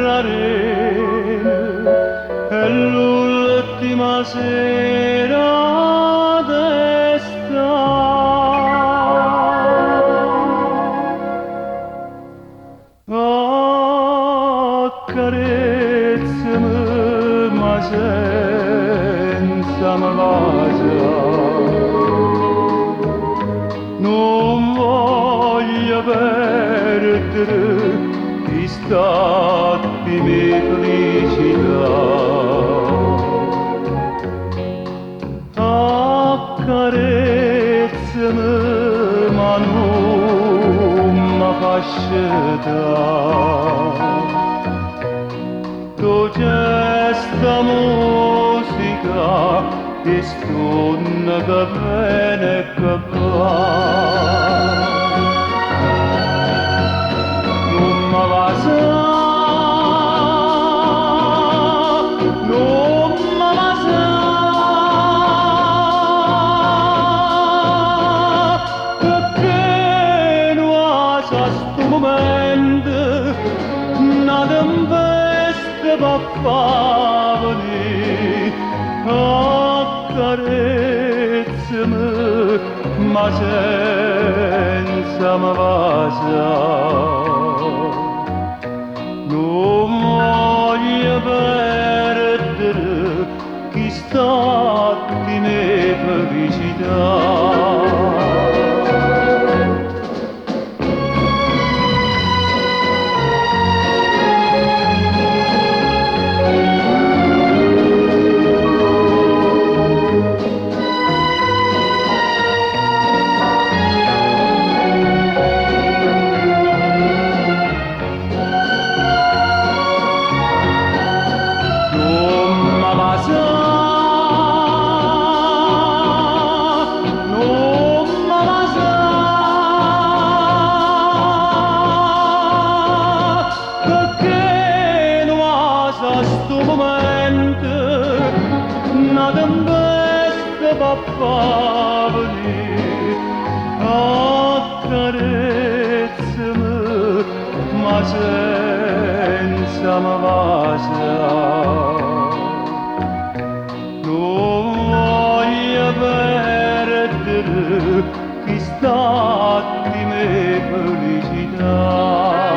l'arena è l'ultima sera d'estate. Accarezzami ma senza malvagia, non voglio perdere istatti mia felicità. Accarezzami ma non mi faccia dare dolce sta musica che stonna che viene e che va. Non mi va sa, non mi va sa, perché non ha sto momento una tempesta va venire. Accarezzami ma senza m'avasa, non voglio perdere chi statti mia felicità. Sto momento una tempesta va venire. Accarezzami ma senza m'avasa, non voglio perdere chi statti mia felicità.